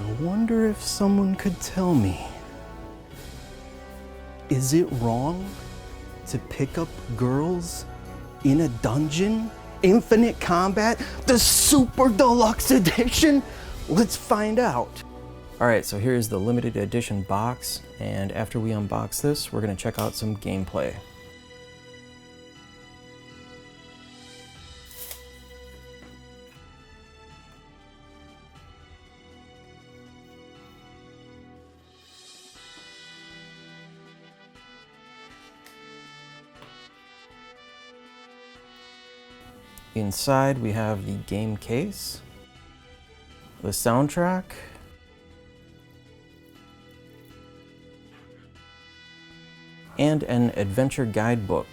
I wonder if someone could tell me. Is it wrong to pick up girls in a dungeon? Infinite Combat? The Super Deluxe Edition? Let's find out. Alright, so here's the limited edition box, and after we unbox this, we're going to check out some gameplay. Inside we have the game case, the soundtrack, and an adventure guidebook.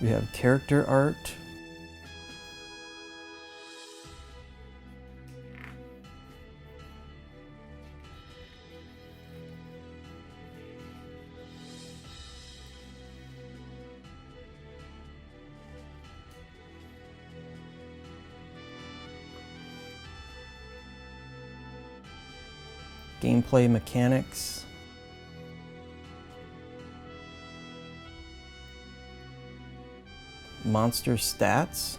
We have character art, gameplay mechanics, monster stats.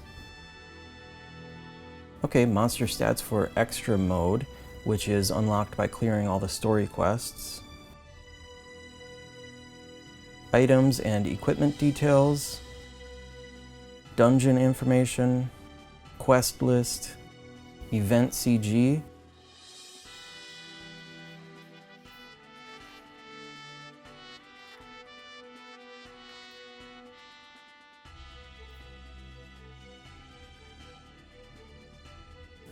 Okay, monster stats for extra mode, which is unlocked by clearing all the story quests. Items and equipment details, dungeon information, quest list, event CG,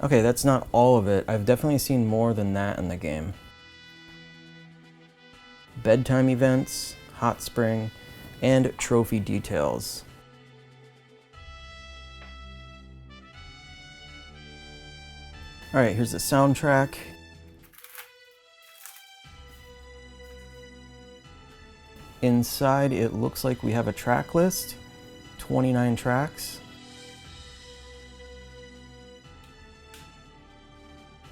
okay, that's not all of it. I've definitely seen more than that in the game. Bedtime events, hot spring, and trophy details. Alright, here's the soundtrack. Inside, it looks like we have a track list, 29 tracks.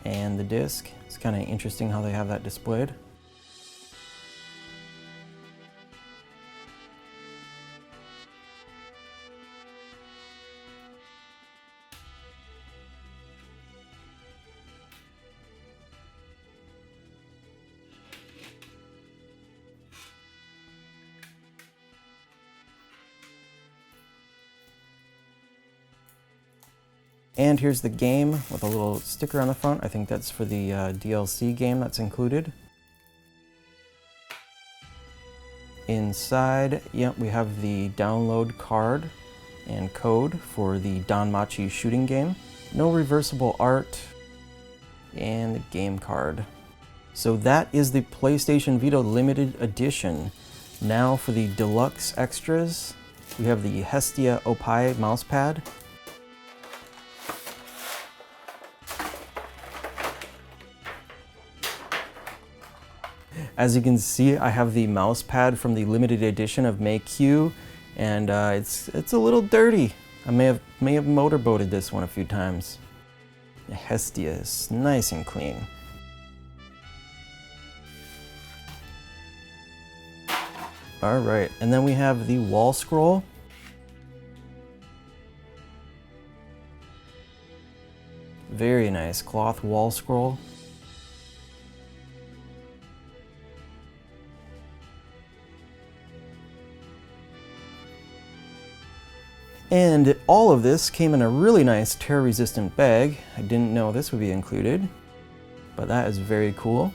And the disc. It's kind of interesting how they have that displayed. And here's the game with a little sticker on the front. I think that's for the DLC game that's included. Inside, yep, we have the download card and code for the Danmachi shooting game. No reversible art, and the game card. So that is the PlayStation Vita limited edition. Now for the deluxe extras, we have the Hestia Opie mousepad. As you can see, I have the mouse pad from the limited edition of May-Q, and it's a little dirty. I may have motorboated this one a few times. The Hestia is nice and clean. All right, and then we have the wall scroll. Very nice cloth wall scroll. And all of this came in a really nice tear-resistant bag. I didn't know this would be included, but that is very cool.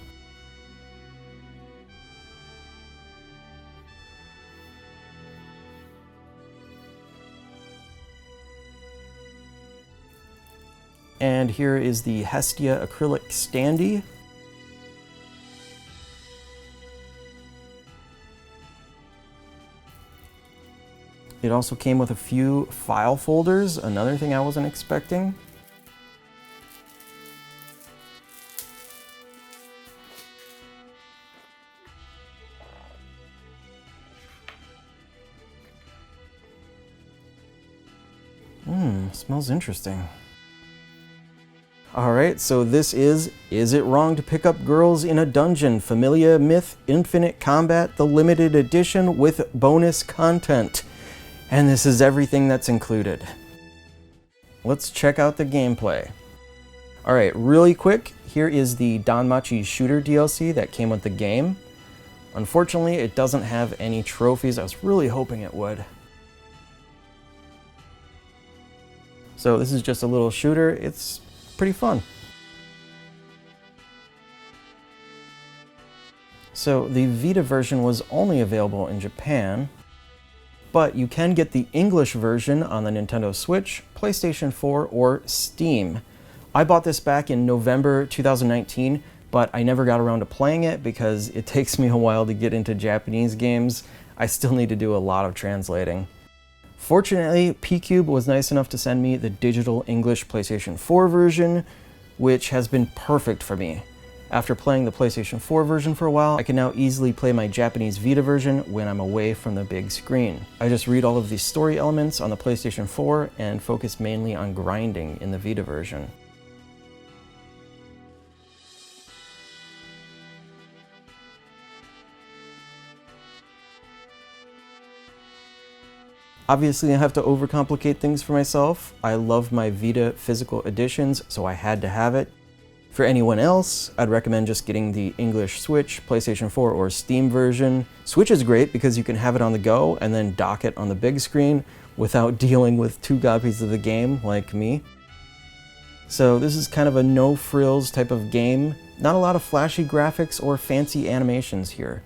And here is the Hestia acrylic standee. It also came with a few file folders, another thing I wasn't expecting. Smells interesting. Alright, so this is It Wrong to Pick Up Girls in a Dungeon? Familia Myth Infinite Combat, the limited edition with bonus content. And this is everything that's included. Let's check out the gameplay. Alright, really quick, here is the Danmachi Shooter DLC that came with the game. Unfortunately, it doesn't have any trophies. I was really hoping it would. So this is just a little shooter. It's pretty fun. So the Vita version was only available in Japan, but you can get the English version on the Nintendo Switch, PlayStation 4, or Steam. I bought this back in November 2019, but I never got around to playing it because it takes me a while to get into Japanese games. I still need to do a lot of translating. Fortunately, P-Cube was nice enough to send me the digital English PlayStation 4 version, which has been perfect for me. After playing the PlayStation 4 version for a while, I can now easily play my Japanese Vita version when I'm away from the big screen. I just read all of the story elements on the PlayStation 4 and focus mainly on grinding in the Vita version. Obviously, I have to overcomplicate things for myself. I love my Vita physical editions, so I had to have it. For anyone else, I'd recommend just getting the English Switch, PlayStation 4, or Steam version. Switch is great because you can have it on the go and then dock it on the big screen without dealing with 2 copies of the game like me. So this is kind of a no-frills type of game. Not a lot of flashy graphics or fancy animations here.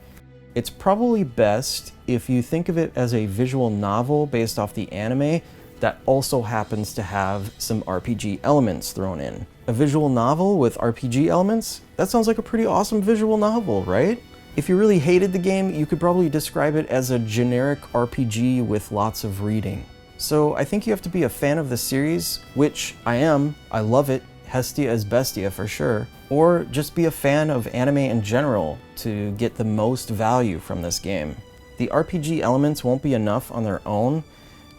It's probably best if you think of it as a visual novel based off the anime that also happens to have some RPG elements thrown in. A visual novel with RPG elements? That sounds like a pretty awesome visual novel, right? If you really hated the game, you could probably describe it as a generic RPG with lots of reading. So I think you have to be a fan of the series, which I am. I love it. Hestia is Bestia for sure. Or just be a fan of anime in general to get the most value from this game. The RPG elements won't be enough on their own.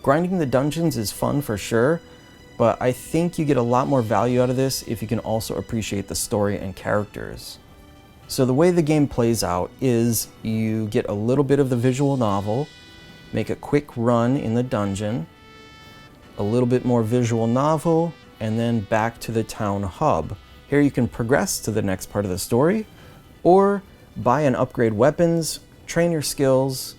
Grinding the dungeons is fun for sure, but I think you get a lot more value out of this if you can also appreciate the story and characters. So the way the game plays out is you get a little bit of the visual novel, make a quick run in the dungeon, a little bit more visual novel, and then back to the town hub. Here you can progress to the next part of the story, or buy and upgrade weapons, train your skills.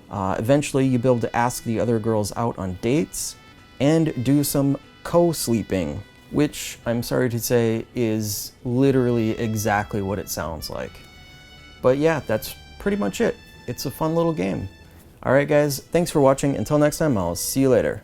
Eventually you'll be able to ask the other girls out on dates, and do some co-sleeping, which I'm sorry to say is literally exactly what it sounds like. But yeah, that's pretty much it. It's a fun little game. Alright guys, thanks for watching. Until next time, I'll see you later.